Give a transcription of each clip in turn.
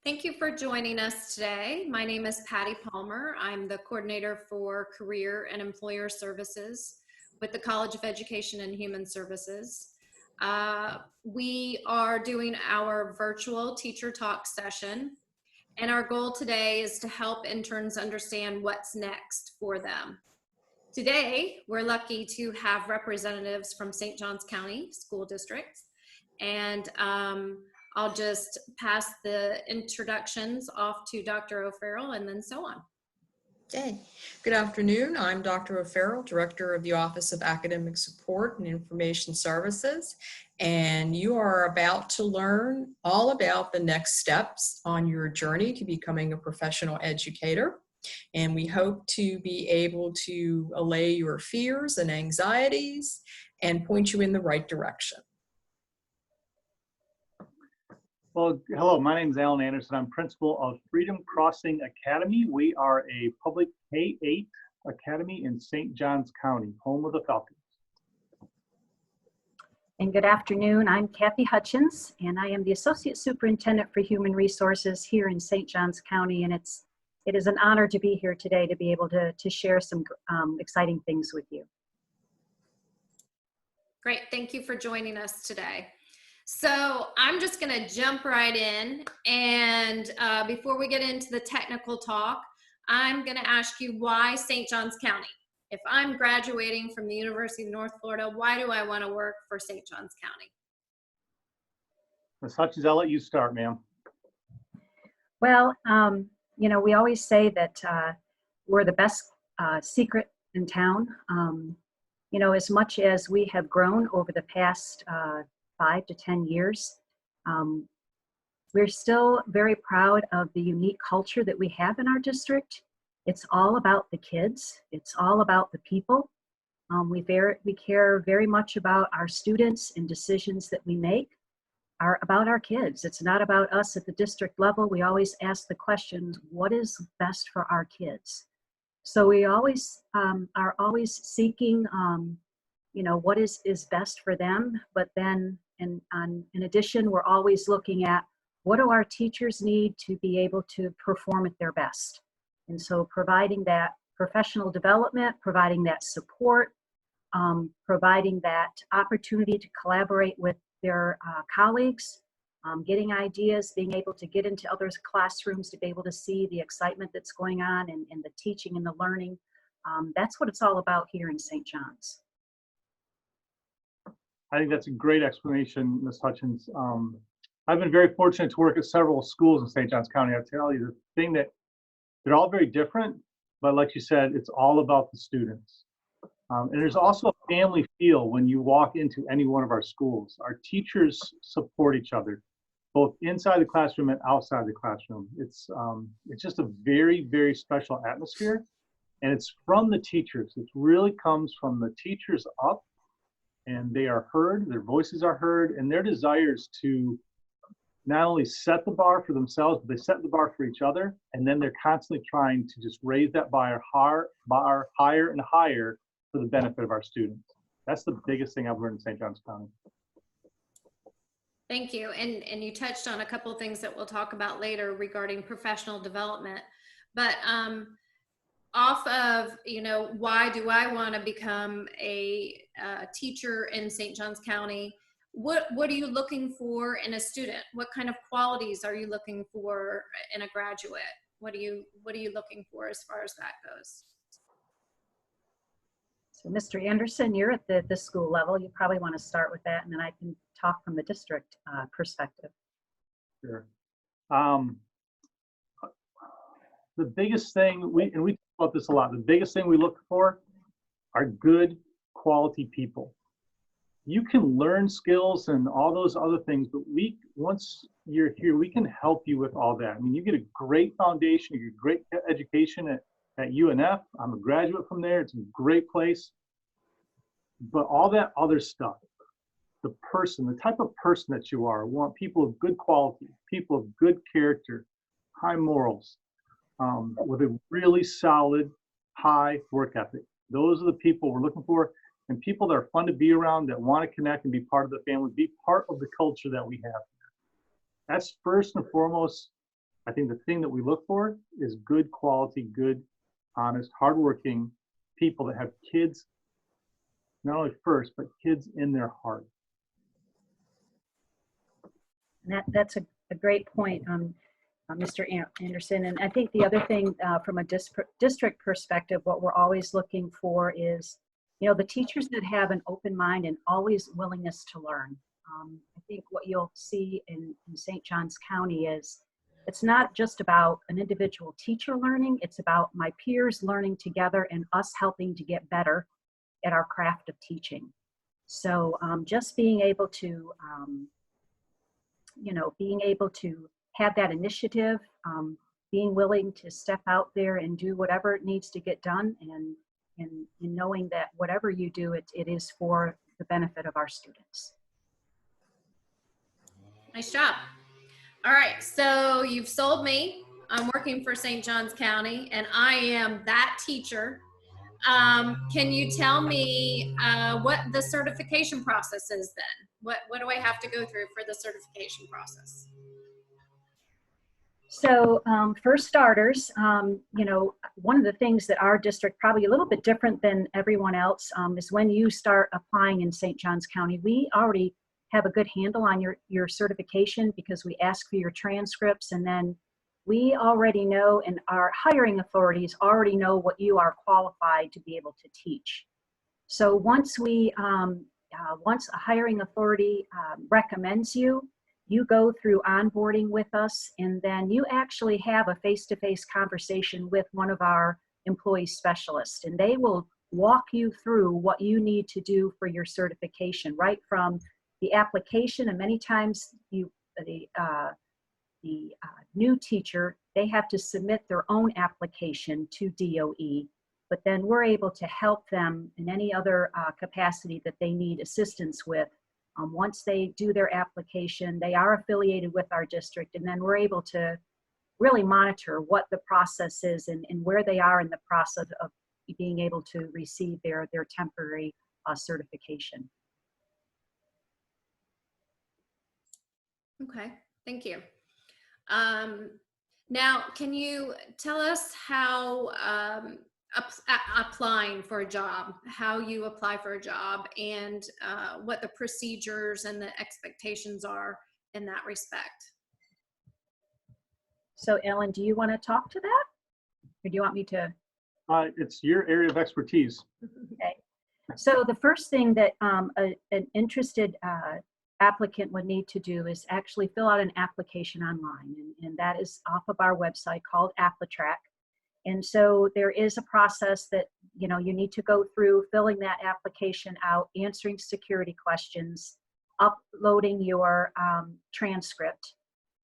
Thank you for joining us today. My name is Patty Palmer. I'm the coordinator for Career and Employer Services with the College of Education and Human Services. We are doing our virtual teacher talk session, and our goal today is to help interns understand what's next for them. Today, we're lucky to have representatives from St. Johns County School District, and I'll just pass the introductions off to Dr. O'Farrell and then so on. Okay. Good afternoon. I'm Dr. O'Farrell, Director of the Office of Academic Support and Information Services, and you are about to learn all about the next steps on your journey to becoming a professional educator. And we hope to be able to allay your fears and anxieties and point you in the right direction. Well, hello, my name is Alan Anderson. I'm principal of Freedom Crossing Academy. We are a public K-8 academy in St. Johns County, home of the Falcons. And good afternoon, I'm Kathy Hutchins, and I am the Associate Superintendent for Human Resources here in St. Johns County, and it is an honor to be here today to be able to share some exciting things with you. Great, thank you for joining us today. So I'm just going to jump right in, and before we get into the technical talk, I'm going to ask you why St. Johns County? If I'm graduating from the University of North Florida, why do I want to work for St. Johns County? Ms. Hutchins, I'll let you start, ma'am. Well, you know, we always say that we're the best secret in town. You know, as much as we have grown over the past 5 to 10 years. We're still very proud of the unique culture that we have in our district. It's all about the kids. It's all about the people. We care very much about our students and decisions that we make are about our kids. It's not about us at the district level. We always ask the question, what is best for our kids? So we always are always seeking, you know, what is best for them, but then in addition, we're always looking at what do our teachers need to be able to perform at their best. And so providing that professional development, providing that support, providing that opportunity to collaborate with their colleagues, getting ideas, being able to get into others' classrooms to be able to see the excitement that's going on and the teaching and the learning. That's what it's all about here in St. John's. I think that's a great explanation, Ms. Hutchins. I've been very fortunate to work at several schools in St. Johns County. I'll tell you the thing that they're all very different, but like you said, it's all about the students. And there's also a family feel when you walk into any one of our schools. Our teachers support each other, both inside the classroom and outside the classroom. It's just a very, very special atmosphere, and it's from the teachers. It really comes from the teachers up, and they are heard, their voices are heard, and their desires to not only set the bar for themselves, but they set the bar for each other, and then they're constantly trying to just raise that bar higher and higher for the benefit of our students. That's the biggest thing I've learned in St. Johns County. Thank you, and you touched on a couple of things that we'll talk about later regarding professional development, but off of, you know, why do I want to become a teacher in St. Johns County? What are you looking for in a student? What kind of qualities are you looking for in a graduate? What are you looking for as far as that goes? So Mr. Anderson, you're at the school level. You probably want to start with that, and then I can talk from the district perspective. Sure. The biggest thing, we talk about this a lot, the biggest thing we look for are good quality people. You can learn skills and all those other things, but once you're here, we can help you with all that. I mean, you get a great foundation, you get great education at UNF. I'm a graduate from there. It's a great place. But all that other stuff, the person, the type of person that you are, we want people of good quality, people of good character, high morals, with a really solid, high work ethic. Those are the people we're looking for, and people that are fun to be around, that want to connect and be part of the family, be part of the culture that we have. That's first and foremost I think the thing that we look for is good quality, good, honest, hardworking people that have kids, not only first, but kids in their heart. And that's a great point, Mr. Anderson. And I think the other thing from a district perspective, what we're always looking for is, you know, the teachers that have an open mind and always willingness to learn. I think what you'll see in St. Johns County is it's not just about an individual teacher learning, it's about my peers learning together and us helping to get better at our craft of teaching. So just being able to, being able to have that initiative, being willing to step out there and do whatever it needs to get done, and knowing that whatever you do, it is for the benefit of our students. Nice job. All right, so you've sold me. I'm working for St. Johns County, and I am that teacher. Can you tell me what the certification process is then? What do I have to go through for the certification process? So for starters, one of the things that our district, probably a little bit different than everyone else, is when you start applying in St. Johns County, we already have a good handle on your certification because we ask for your transcripts, and then we already know, and our hiring authorities already know what you are qualified to be able to teach. So once once a hiring authority recommends you, you go through onboarding with us, and then you actually have a face-to-face conversation with one of our employee specialists, and they will walk you through what you need to do for your certification, right from the application. And many times the new teacher, they have to submit their own application to DOE, but then we're able to help them in any other capacity that they need assistance with. Once they do their application, they are affiliated with our district, and then we're able to really monitor what the process is and where they are in the process of being able to receive their temporary certification. Okay, thank you. Now, can you tell us how applying for a job, how you apply for a job, and what the procedures and the expectations are in that respect? So Ellen, do you want to talk to that? Or do you want me to? It's your area of expertise. Okay. So the first thing that an interested applicant would need to do is actually fill out an application online, and that is off of our website called AppleTrack. And so there is a process that you need to go through, filling that application out, answering security questions, uploading your transcript,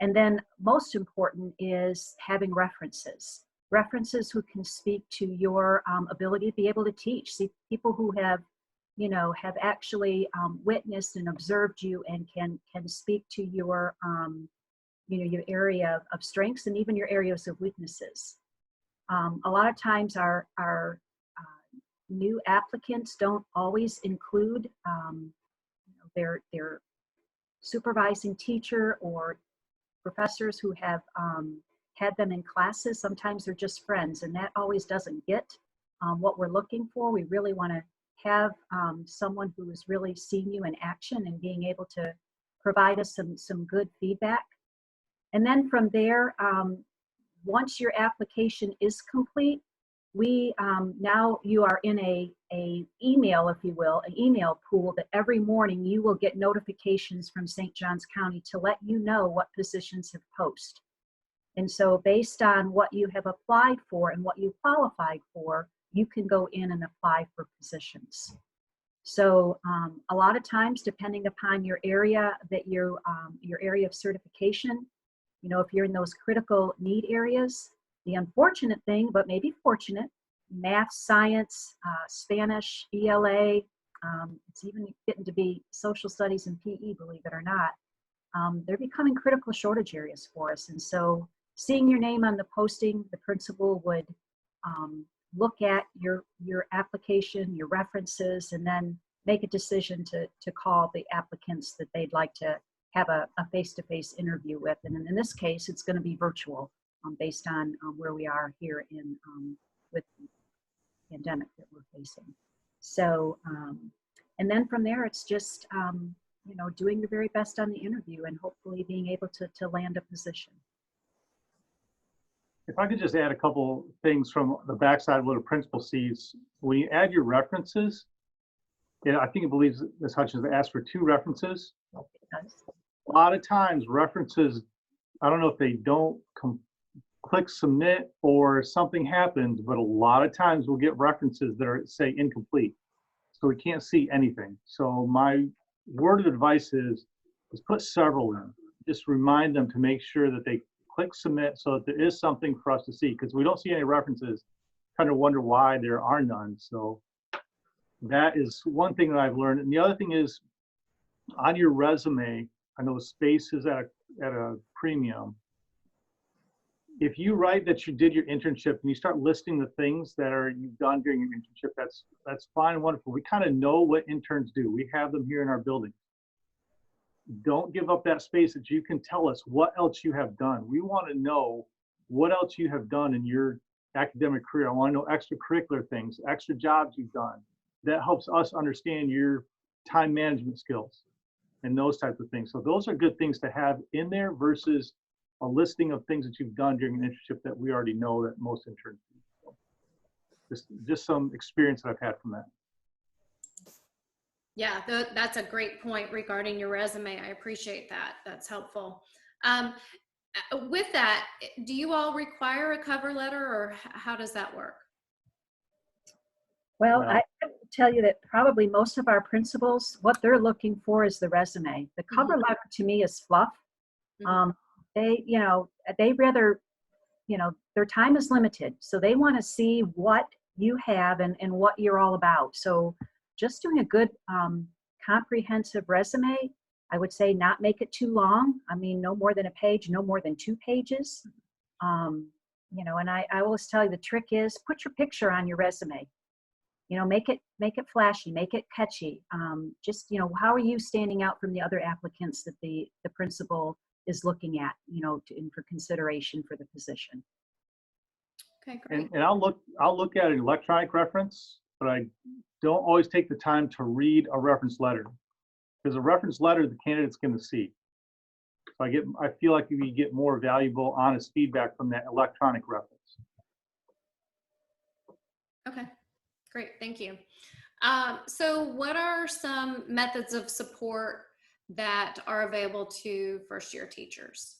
and then most important is having references who can speak to your ability to be able to teach. See, people who have actually witnessed and observed you and can speak to your your area of strengths and even your areas of weaknesses. A lot of times our new applicants don't always include their supervising teacher or professors who have had them in classes. Sometimes they're just friends, and that always doesn't get what we're looking for. We really want to have someone who has really seen you in action and being able to provide us some good feedback. And then from there, once your application is complete, we now you are in a email, if you will, an email pool that every morning you will get notifications from St. Johns County to let you know what positions have posted. And so based on what you have applied for and what you qualified for, you can go in and apply for positions. So a lot of times, depending upon your area your area of certification, if you're in those critical need areas, the unfortunate thing, but maybe fortunate, math, science, Spanish, ELA, it's even getting to be social studies and PE, believe it or not, they're becoming critical shortage areas for us. And so seeing your name on the posting, the principal would look at your application, your references, and then make a decision to call the applicants that they'd like to have a face-to-face interview with. And in this case, it's going to be virtual. based on where we are here in with the pandemic that we're facing. So, and then from there, it's just, you know, doing your very best on the interview and hopefully being able to land a position. If I could just add a couple things from the backside of what a principal sees. When you add your references, I think it believes Ms. Hutchins asked for 2 references. Because, A lot of times references, I don't know if they don't click submit or something happens, but a lot of times we'll get references that are, say, incomplete. So we can't see anything. So my word of advice is put several in. Just remind them to make sure that they click submit so that there is something for us to see, because we don't see any references, kind of wonder why there are none. So that is one thing that I've learned. And the other thing is on your resume, I know space is at a premium. If you write that you did your internship and you start listing the things that you've done during your internship, that's fine and wonderful. We kind of know what interns do. We have them here in our building. Don't give up that space that you can tell us what else you have done. We want to know what else you have done in your academic career. I want to know extracurricular things, extra jobs you've done. That helps us understand your time management skills and those types of things. So those are good things to have in there versus a listing of things that you've done during an internship that we already know that most interns do. So just some experience that I've had from that. Yeah, that's a great point regarding your resume. I appreciate that. That's helpful. With that, do you all require a cover letter, or how does that work? well, I have to tell you that probably most of our principals, what they're looking for is the resume. The cover letter to me is fluff. They, you know, they rather, you know, their time is limited. So they want to see what you have and what you're all about. So just doing a good comprehensive resume, I would say not make it too long. I mean, no more than a page, no more than 2 pages. You know, and I always tell you the trick is put your picture on your resume. You know, make it flashy, make it catchy. Just, you know, how are you standing out from the other applicants that the principal is looking at, you know, for consideration for the position. Okay, great. And I'll look at an electronic reference, but I don't always take the time to read a reference letter, because a reference letter the candidate's going to see. So I feel like you get more valuable, honest feedback from that electronic reference. Okay, great. Thank you. So what are some methods of support that are available to first-year teachers?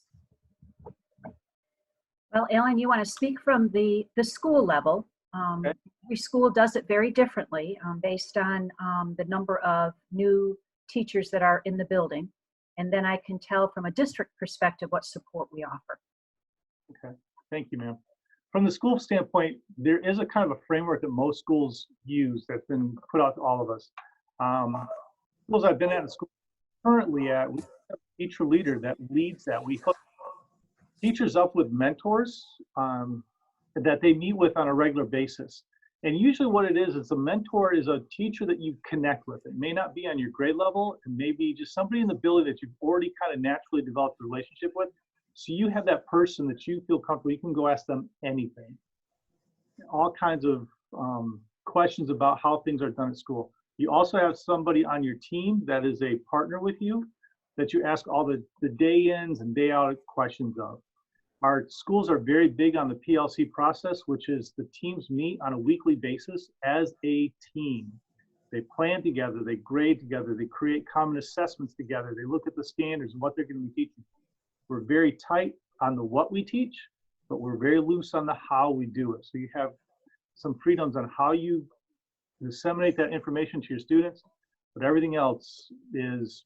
Well, Ellen, you want to speak from the school level. Okay. Every school does it very differently based on the number of new teachers that are in the building. And then I can tell from a district perspective what support we offer. Okay. Thank you, ma'am. From the school standpoint, there is a kind of a framework that most schools use that's been put out to all of us. Schools I've been at, the school currently at, we have a teacher leader that leads that. We hook teachers up with mentors that they meet with on a regular basis. And usually what it is a mentor is a teacher that you connect with. It may not be on your grade level. It may be just somebody in the building that you've already kind of naturally developed a relationship with. So you have that person that you feel comfortable. You can go ask them anything. All kinds of questions about how things are done at school. You also have somebody on your team that is a partner with you that you ask all the day ins and day out questions of. Our schools are very big on the PLC process, which is the teams meet on a weekly basis as a team. They plan together, they grade together, they create common assessments together, they look at the standards and what they're going to be teaching. We're very tight on the what we teach, but we're very loose on the how we do it. So you have some freedoms on how you disseminate that information to your students, but everything else is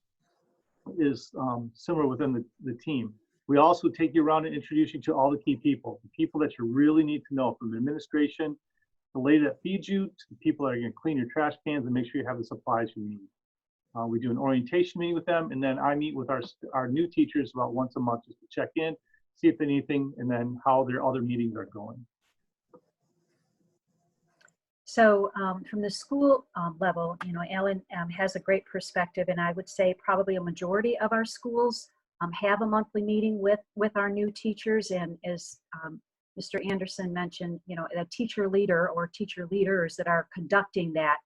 similar within the team. We also take you around and introduce you to all the key people, the people that you really need to know, from the administration, the lady that feeds you, to the people that are going to clean your trash cans and make sure you have the supplies you need. We do an orientation meeting with them, and then I meet with our new teachers about once a month just to check in, see if anything, and then how their other meetings are going. So from the school level, you know, Ellen has a great perspective, and I would say probably a majority of our schools have a monthly meeting with our new teachers. And as Mr. Anderson mentioned, you know, a teacher leader or teacher leaders that are conducting that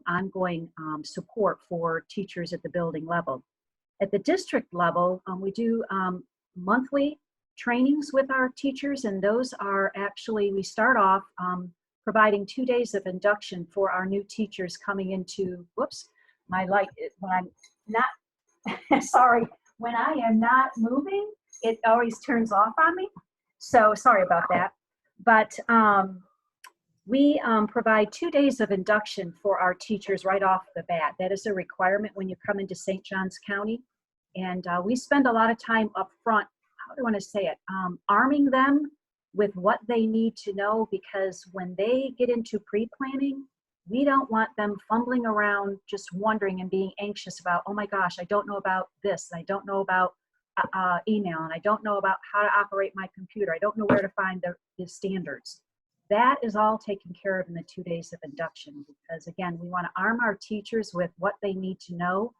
ongoing support for teachers at the building level. At the district level, we do monthly trainings with our teachers, and those are actually, we start off providing 2 days of induction for our new teachers coming into, whoops, my light, when I'm not, sorry, when I am not moving, it always turns off on me. So sorry about that. But we provide 2 days of induction for our teachers right off the bat. That is a requirement when you come into St. Johns County. And we spend a lot of time up front, how do I want to say it, arming them with what they need to know, because when they get into pre-planning, we don't want them fumbling around just wondering and being anxious about, oh my gosh, I don't know about this, and I don't know about email, and I don't know about how to operate my computer, I don't know where to find the standards. That is all taken care of in the 2 days of induction, because again, we want to arm our teachers with what they need to know.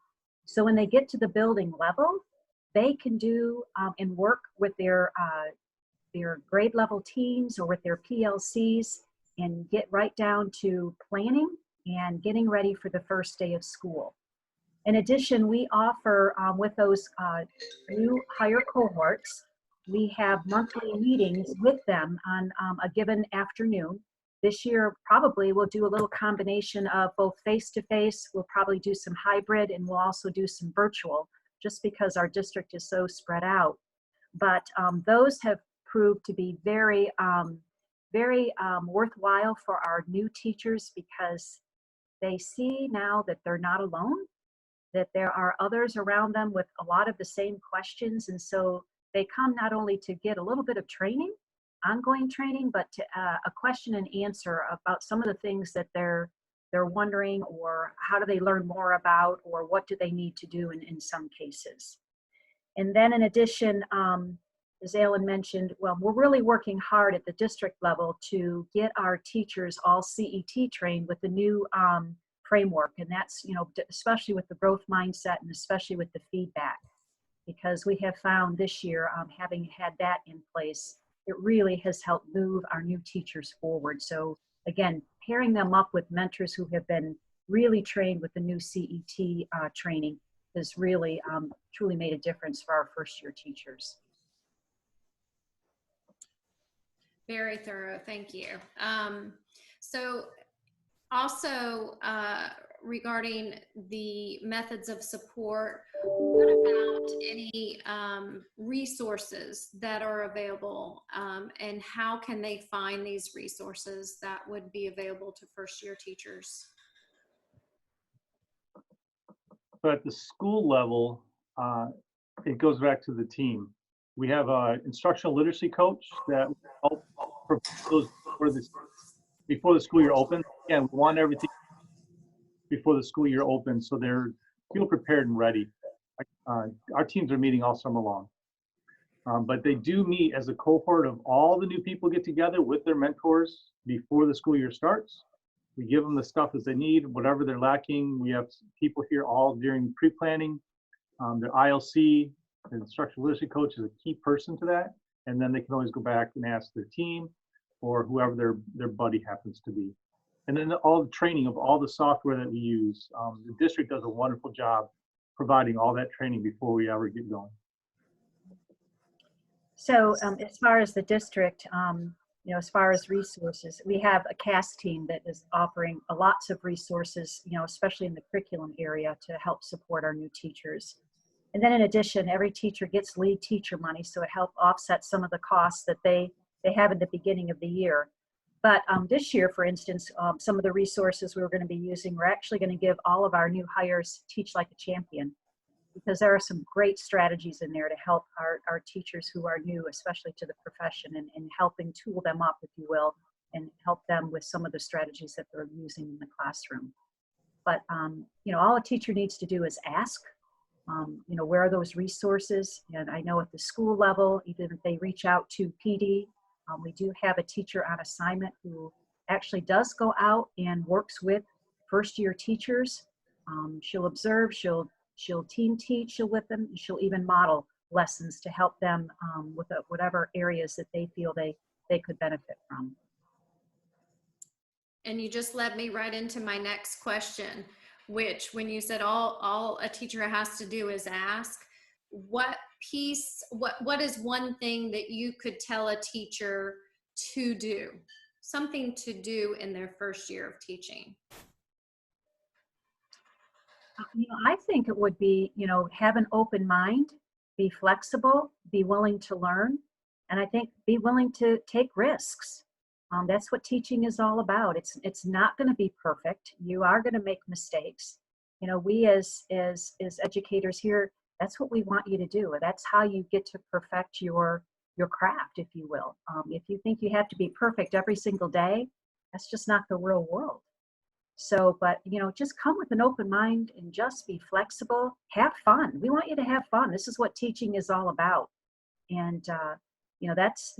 So when they get to the building level, they can do and work with their grade level teams or with their PLCs and get right down to planning and getting ready for the first day of school. In addition, we offer with those new higher cohorts, we have monthly meetings with them on a given afternoon. This year, probably we'll do a little combination of both face-to-face, we'll probably do some hybrid, and we'll also do some virtual, just because our district is so spread out. But those have proved to be very, very worthwhile for our new teachers, because they see now that they're not alone, that there are others around them with a lot of the same questions. And so they come not only to get a little bit of training, ongoing training, but to a question and answer about some of the things that they're wondering, or how do they learn more about, or what do they need to do in some cases. And then in addition, as Alan mentioned, well, we're really working hard at the district level to get our teachers all CET trained with the new framework. And that's, you know, especially with the growth mindset and especially with the feedback, because we have found this year, having had that in place, it really has helped move our new teachers forward. So again, pairing them up with mentors who have been really trained with the new CET training has really truly made a difference for our first year teachers. Very thorough, thank you. So also regarding the methods of support, what about any resources that are available, and how can they find these resources that would be available to first year teachers? So at the school level, it goes back to the team. We have an instructional literacy coach that help those before the school year opens. Again, we want everything before the school year opens, so they're feel prepared and ready. Our teams are meeting all summer long, but they do meet as a cohort of all the new people get together with their mentors before the school year starts. We give them the stuff that they need, whatever they're lacking. We have people here all during pre-planning. Their ILC, the instructional literacy coach, is a key person to that, and then they can always go back and ask their team or whoever their buddy happens to be. And then all the training of all the software that we use. The district does a wonderful job providing all that training before we ever get going. So as far as the district, you know, as far as resources, we have a CAS team that is offering lots of resources, you know, especially in the curriculum area, to help support our new teachers. And then in addition, every teacher gets lead teacher money, so it helps offset some of the costs that they have at the beginning of the year. But this year, for instance, some of the resources we were going to be using, we're actually going to give all of our new hires Teach Like a Champion, because there are some great strategies in there to help our teachers who are new, especially to the profession, and helping tool them up, if you will, and help them with some of the strategies that they're using in the classroom. But, you know, all a teacher needs to do is ask, you know, where are those resources? And I know at the school level, even if they reach out to PD, we do have a teacher on assignment who actually does go out and works with first year teachers. She'll observe, she'll She'll team teach, she'll with them, she'll even model lessons to help them with whatever areas that they feel they could benefit from. And you just led me right into my next question, which when you said all a teacher has to do is ask, what is one thing that you could tell a teacher to do, something to do in their first year of teaching? I think it would be, have an open mind, be flexible, be willing to learn, and I think be willing to take risks. That's what teaching is all about. It's not going to be perfect. You are going to make mistakes. We as educators here, that's what we want you to do. That's how you get to perfect your craft, if you will. If you think you have to be perfect every single day, that's just not the real world. So, but just come with an open mind and just be flexible. Have fun. We want you to have fun. This is what teaching is all about. And that's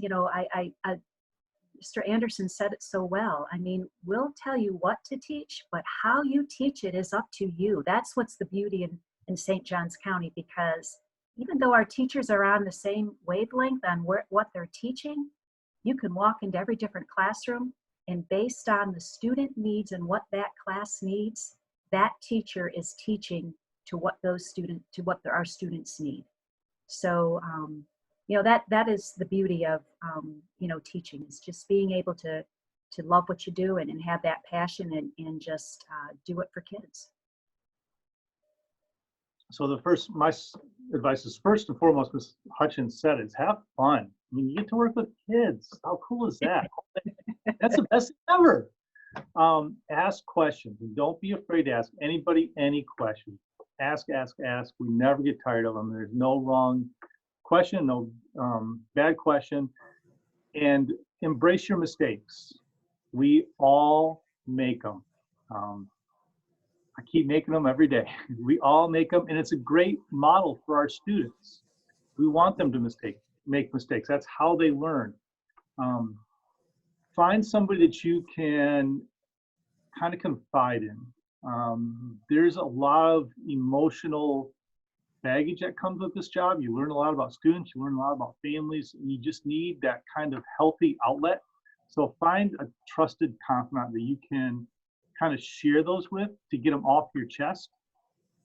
Mr. Anderson said it so well. I mean, we'll tell you what to teach, but how you teach it is up to you. That's what's the beauty in St. Johns County, because even though our teachers are on the same wavelength on what they're teaching, you can walk into every different classroom, and based on the student needs and what that class needs, that teacher is teaching to what our students need. So, that is the beauty of, teaching, is just being able to love what you do and have that passion and just do it for kids. So my advice is, first and foremost, Ms. Hutchins said, is have fun. I mean, you get to work with kids. How cool is that? That's the best thing ever. Ask questions, and don't be afraid to ask anybody any questions. Ask. We never get tired of them. There's no wrong question, no bad question, and embrace your mistakes. We all make them. I keep making them every day. We all make them, and it's a great model for our students. We want them to make mistakes. That's how they learn. Find somebody that you can kind of confide in. There's a lot of emotional baggage that comes with this job. You learn a lot about students, you learn a lot about families, and you just need that kind of healthy outlet. So find a trusted confidant that you can kind of share those with to get them off your chest.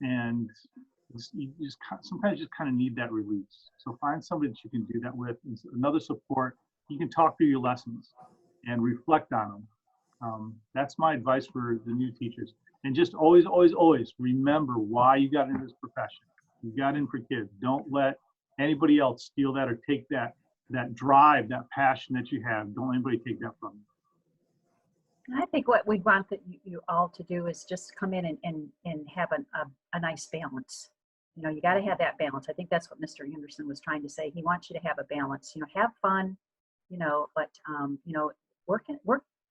And you just sometimes just kind of need that release. So find somebody that you can do that with. And another support, you can talk through your lessons and reflect on them. That's my advice for the new teachers. And just always remember why you got into this profession. You got in for kids. Don't let anybody else steal that or take that drive, that passion that you have. Don't let anybody take that from you. I think what we'd want you all to do is just come in and have a nice balance. You got to have that balance. I think that's what Mr. Anderson was trying to say. He wants you to have a balance. Have fun, but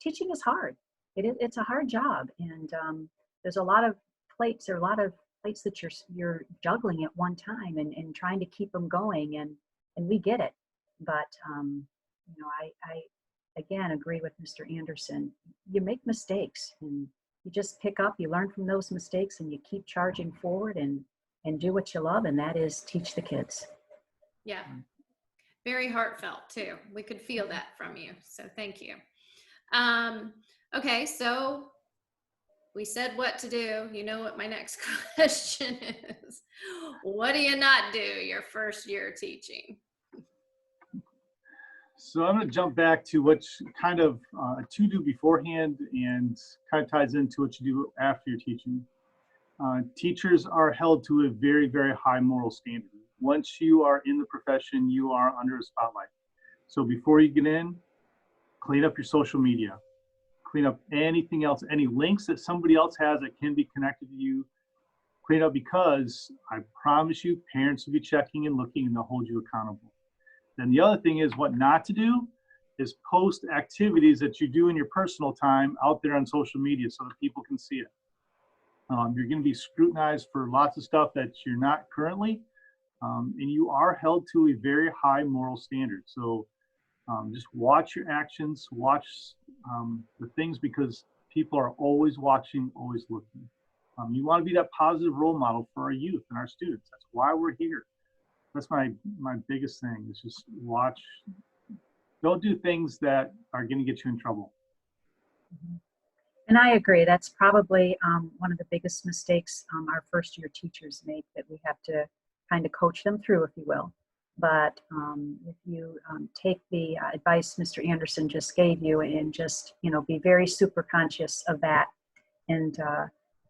teaching is hard. It's a hard job, and there's a lot of plates. There are a lot of plates that you're juggling at one time and trying to keep them going, and we get it. But I again agree with Mr. Anderson. You make mistakes, and you just pick up, you learn from those mistakes, and you keep charging forward and do what you love, and that is teach the kids. Yeah, very heartfelt too. We could feel that from you, so thank you. Okay, so we said what to do. You know what my next question is. What do you not do your first year teaching? So I'm going to jump back to what's kind of to do beforehand and kind of ties into what you do after you're teaching. Teachers are held to a very, very high moral standard. Once you are in the profession, you are under a spotlight. So before you get in, clean up your social media. Clean up anything else, any links that somebody else has that can be connected to you. Clean up, because I promise you, parents will be checking and looking, and they'll hold you accountable. Then the other thing is, what not to do is post activities that you do in your personal time out there on social media so that people can see it. You're going to be scrutinized for lots of stuff that you're not currently, and you are held to a very high moral standard. So just watch your actions, watch the things, because people are always watching, always looking. You want to be that positive role model for our youth and our students. That's why we're here. That's my biggest thing is just watch. Don't do things that are going to get you in trouble. And I agree. That's probably one of the biggest mistakes our first year teachers make, that we have to kind of coach them through, if you will. But if you take the advice Mr. Anderson just gave you and just, be very super conscious of that, and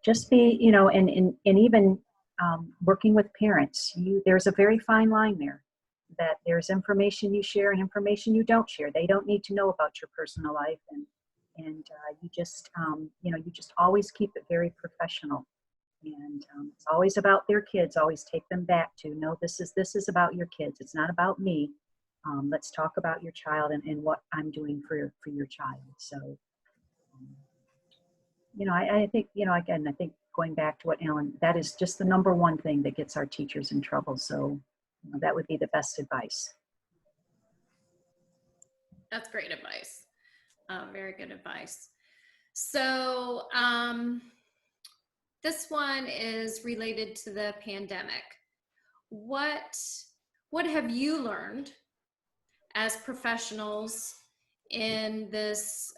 just be, and even working with parents, there's a very fine line there, that there's information you share and information you don't share. They don't need to know about your personal life, and you just, you just always keep it very professional. And it's always about their kids. Always take them back to, no, this is about your kids. It's not about me. Let's talk about your child and what I'm doing for your child. So, I think, again, I think going back to what Alan, that is just the number one thing that gets our teachers in trouble. So that would be the best advice. That's great advice. Very good advice. So this one is related to the pandemic. What have you learned as professionals in this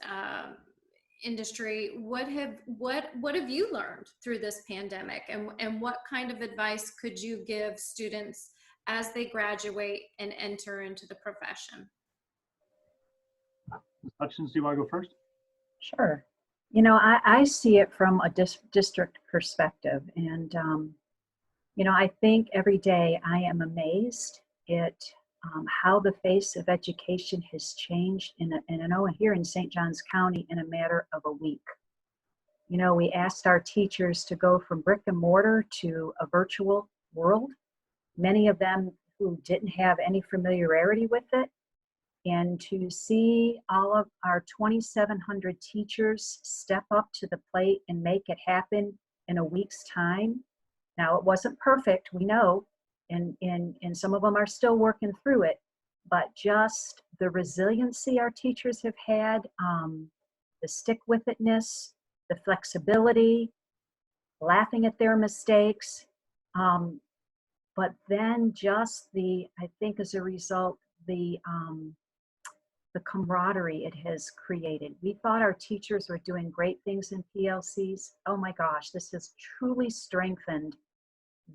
industry? What have you learned through this pandemic, and what kind of advice could you give students as they graduate and enter into the profession? Ms. Hutchins, do you want to go first? Sure. I see it from a district perspective, and I think every day I am amazed at how the face of education has changed here in St. Johns County in a matter of a week. We asked our teachers to go from brick and mortar to a virtual world, many of them who didn't have any familiarity with it. And to see all of our 2,700 teachers step up to the plate and make it happen in a week's time. Now, it wasn't perfect, we know, and some of them are still working through it, but just the resiliency our teachers have had, the stick-with-itness, the flexibility, laughing at their mistakes, but then just I think as a result, the camaraderie it has created. We thought our teachers were doing great things in PLCs. Oh my gosh, this has truly strengthened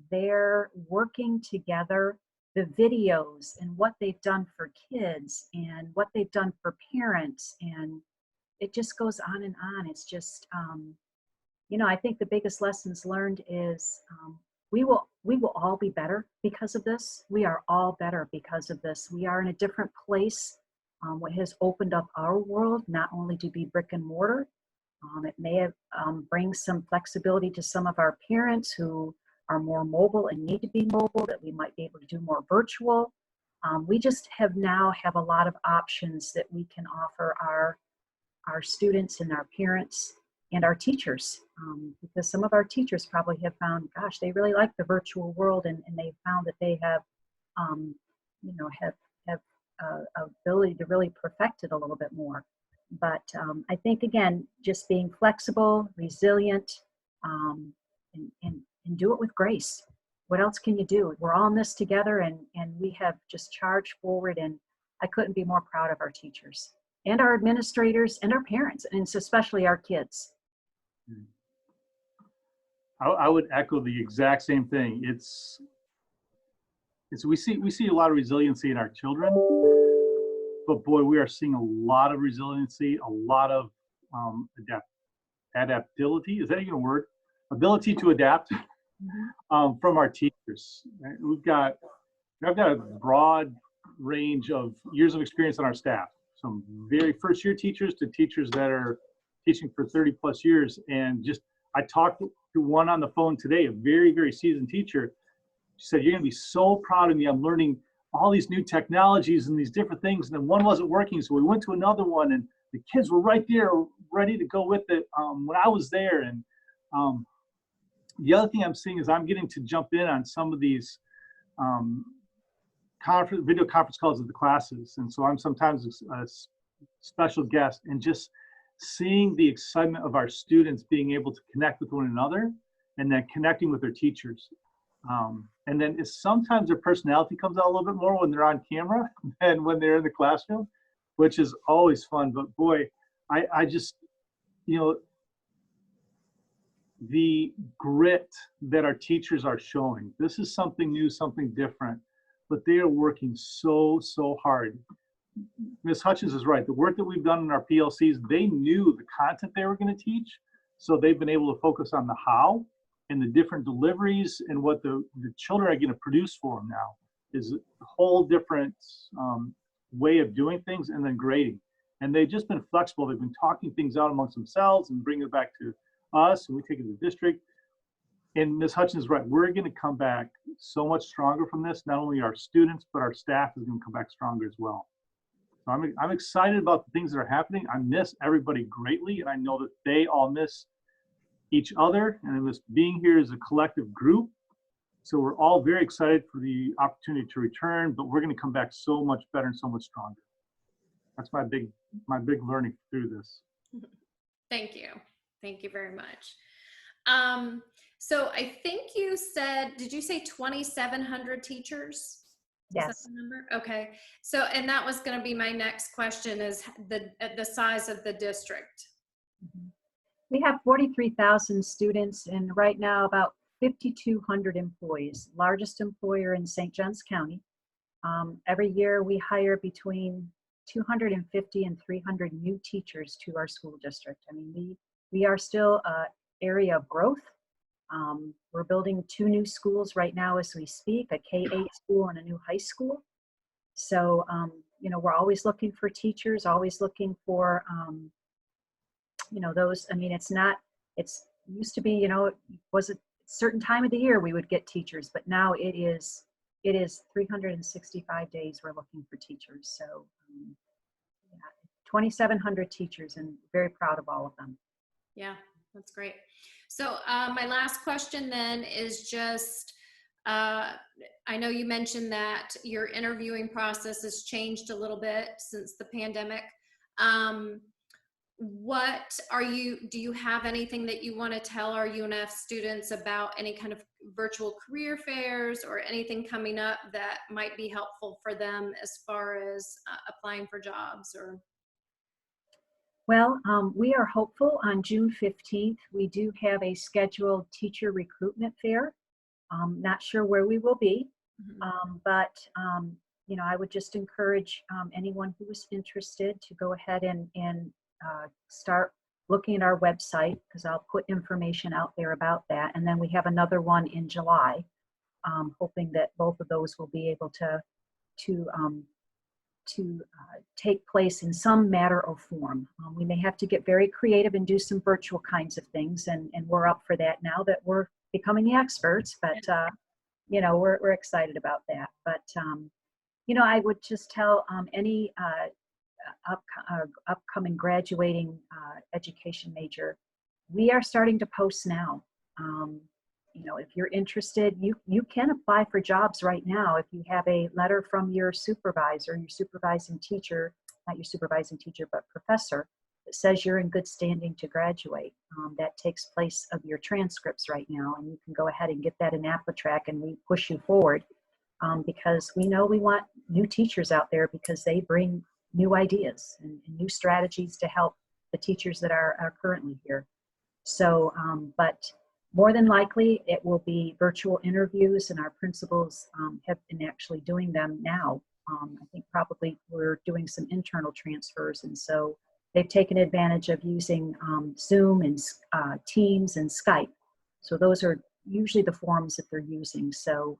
their working together, the videos and what they've done for kids and what they've done for parents. And it just goes on and on. It's just, I think the biggest lessons learned is we will all be better because of this. We are all better because of this. We are in a different place. What has opened up our world, not only to be brick and mortar, it may have bring some flexibility to some of our parents who are more mobile and need to be mobile, that we might be able to do more virtual. We just have a lot of options that we can offer our students and our parents and our teachers, because some of our teachers probably have found, gosh, they really like the virtual world, and they've found that they have, ability to really perfect it a little bit more. But I think, again, just being flexible, resilient, and do it with grace. What else can you do? We're all in this together, and we have just charged forward, and I couldn't be more proud of our teachers and our administrators and our parents, and especially our kids. I would echo the exact same thing. It's we see a lot of resiliency in our children, but boy, we are seeing a lot of resiliency, a lot of adaptability. Is that even a word? Ability to adapt from our teachers. I've got a broad range of years of experience on our staff. Some very first year teachers to teachers that are teaching for 30 plus years. And I talked to one on the phone today, a very, very seasoned teacher. She said, "You're gonna be so proud of me. I'm learning all these new technologies and these different things." And then one wasn't working, so we went to another one, and the kids were right there, ready to go with it when I was there. And the other thing I'm seeing is I'm getting to jump in on some of these video conference calls of the classes. And so I'm sometimes a special guest, and just seeing the excitement of our students being able to connect with one another and then connecting with their teachers. And then sometimes their personality comes out a little bit more when they're on camera than when they're in the classroom, which is always fun. But boy, I just, you know, the grit that our teachers are showing. This is something new, something different, but they are working so hard. Ms. Hutchins is right. The work that we've done in our PLCs, they knew the content they were going to teach, so they've been able to focus on the how and the different deliveries, and what the children are going to produce for them now is a whole different way of doing things, and then grading. And they've just been flexible. They've been talking things out amongst themselves and bringing it back to us, and we take it to the district. And Ms. Hutchins is right. We're going to come back so much stronger from this. Not only our students, but our staff is going to come back stronger as well. So I'm excited about the things that are happening. I miss everybody greatly, and I know that they all miss each other, and I miss being here as a collective group. So we're all very excited for the opportunity to return, but we're going to come back so much better and so much stronger. That's my big learning through this. Thank you. Thank you very much. So I think you said, did you say 2,700 teachers? Yes. Is that the number? Okay. So, and that was going to be my next question, is the size of the district. We have 43,000 students and right now about 5,200 employees, largest employer in St. Johns County. Every year we hire between 250 and 300 new teachers to our school district. I mean, we are still an area of growth. We're building 2 new schools right now as we speak, a K-8 school and a new high school. So, you know, we're always looking for teachers, always looking for, you know, those, I mean, it used to be, you know, it was a certain time of the year we would get teachers, but now it is 365 days we're looking for teachers. So, yeah, 2,700 teachers, and very proud of all of them. Yeah, that's great. So my last question then is just, I know you mentioned that your interviewing process has changed a little bit since the pandemic. Do you have anything that you want to tell our UNF students about any kind of virtual career fairs or anything coming up that might be helpful for them as far as applying for jobs? Or Well, we are hopeful on June 15th. We do have a scheduled teacher recruitment fair. Not sure where we will be, but you know, I would just encourage anyone who is interested to go ahead and start looking at our website, because I'll put information out there about that. And then we have another one in July, hoping that both of those will be able to take place in some matter or form. We may have to get very creative and do some virtual kinds of things, and we're up for that now that we're becoming the experts, but you know, we're excited about that. But you know, I would just tell any upcoming graduating education major, we are starting to post now. You know, if you're interested, you can apply for jobs right now. If you have a letter from your supervisor, your supervising teacher, not your supervising teacher, but professor, that says you're in good standing to graduate. That takes place of your transcripts right now, and you can go ahead and get that in AppleTrack, and we push you forward because we know we want new teachers out there, because they bring new ideas and new strategies to help the teachers that are currently here. So, but more than likely, it will be virtual interviews, and our principals have been actually doing them now. I think probably we're doing some internal transfers, and so they've taken advantage of using Zoom and Teams and Skype. So those are usually the forms that they're using. So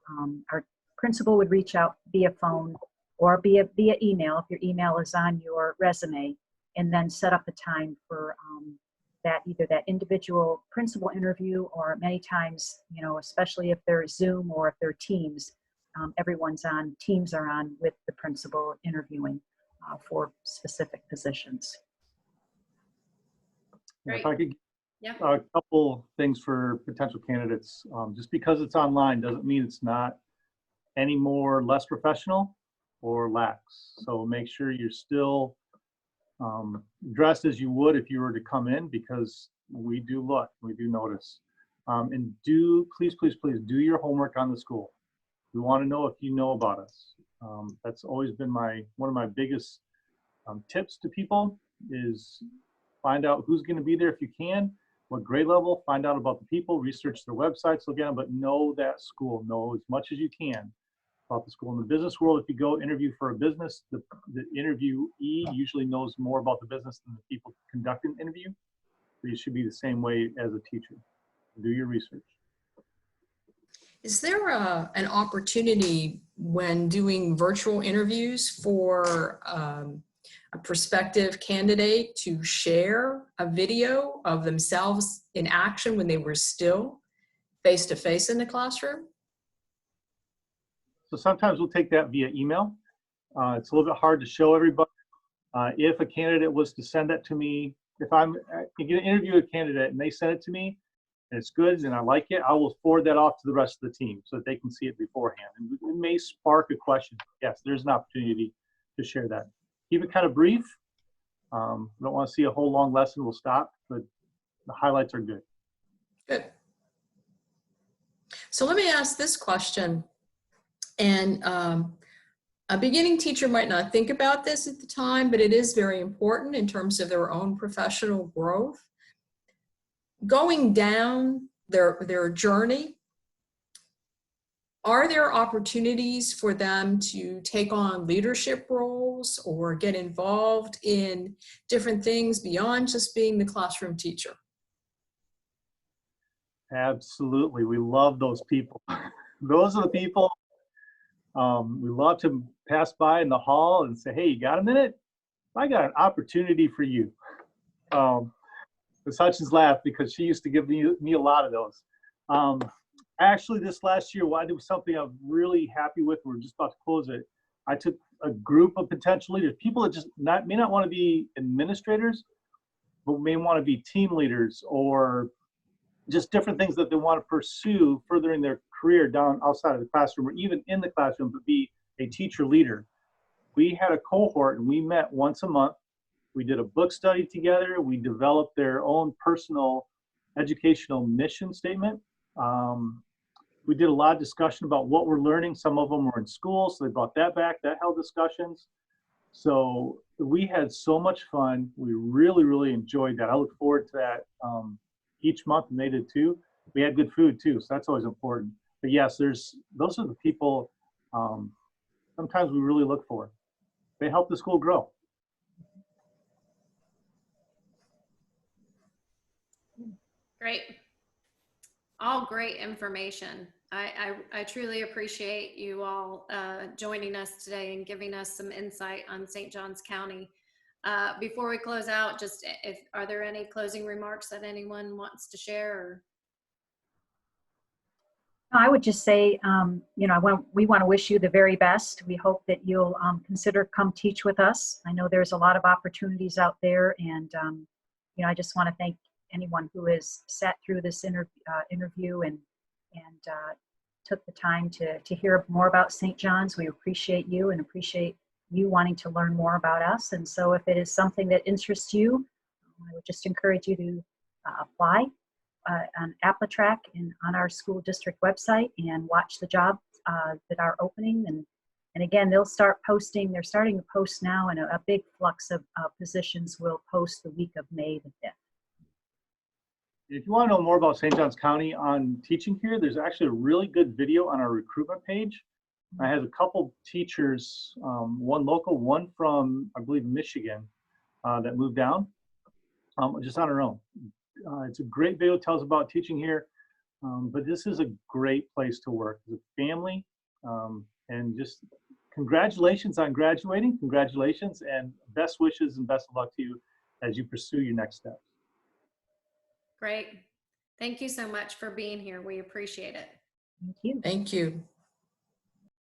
our principal would reach out via phone or via email, if your email is on your resume, and then set up a time for either that individual principal interview, or many times, you know, especially if they're Zoom or if they're Teams, everyone's on, teams are on with the principal interviewing for specific positions. Great. If I could, Yeah. a couple things for potential candidates. Just because it's online doesn't mean it's not any more less professional or lax. So make sure you're still dressed as you would if you were to come in, because we do look, we do notice. And please, please, please do your homework on the school. We want to know if you know about us. That's always been one of my biggest tips to people is find out who's going to be there if you can, what grade level, find out about the people, research their websites, look at them, but know that school, know as much as you can about the school. In the business world, if you go interview for a business, the interviewee usually knows more about the business than the people conducting the interview. So you should be the same way as a teacher. Do your research. Is there an opportunity when doing virtual interviews for a prospective candidate to share a video of themselves in action when they were still face-to-face in the classroom? So sometimes we'll take that via email. It's a little bit hard to show everybody. If a candidate was to send that to me, if I'm going to interview a candidate and they send it to me, and it's good and I like it, I will forward that off to the rest of the team so that they can see it beforehand. And it may spark a question. Yes, there's an opportunity to share that. Keep it kind of brief. I don't want to see a whole long lesson. We'll stop, but the highlights are good. Good. So let me ask this question. And a beginning teacher might not think about this at the time, but it is very important in terms of their own professional growth. Going down their journey, are there opportunities for them to take on leadership roles or get involved in different things beyond just being the classroom teacher? Absolutely. We love those people. Those are the people we love to pass by in the hall and say, hey, you got a minute? I got an opportunity for you. Ms. Hutchins laughed because she used to give me a lot of those. Actually, this last year, I did something I'm really happy with. We're just about to close it. I took a group of potential leaders, people that just may not want to be administrators, but may want to be team leaders or just different things that they want to pursue furthering their career down outside of the classroom or even in the classroom, but be a teacher leader. We had a cohort and we met once a month. We did a book study together. We developed their own personal educational mission statement. We did a lot of discussion about what we're learning. Some of them were in school, so they brought that back. That held discussions. So we had so much fun. We really, really enjoyed that. I look forward to that each month, and they did too. We had good food too, so that's always important. But yes, those are the people sometimes we really look for. They help the school grow. Great. All great information. I truly appreciate you all joining us today and giving us some insight on St. Johns County. Before we close out, just are there any closing remarks that anyone wants to share? Or? I would just say, we want to wish you the very best. We hope that you'll consider come teach with us. I know there's a lot of opportunities out there, and I just want to thank anyone who has sat through this interview and took the time to hear more about St. John's. We appreciate you and appreciate you wanting to learn more about us. And so if it is something that interests you, I would just encourage you to apply on Applitrack and on our school district website and watch the jobs that are opening. And again, they're starting to post now, and a big flux of positions will post the week of May the 5th. If you want to know more about St. Johns County on teaching here, there's actually a really good video on our recruitment page. I have a couple teachers, one local, one from, I believe, Michigan, that moved down just on her own. It's a great video, tells about teaching here, but this is a great place to work as a family, and just congratulations on graduating. Congratulations, and best wishes and best of luck to you as you pursue your next steps. Great. Thank you so much for being here. We appreciate it. Thank you. Thank you.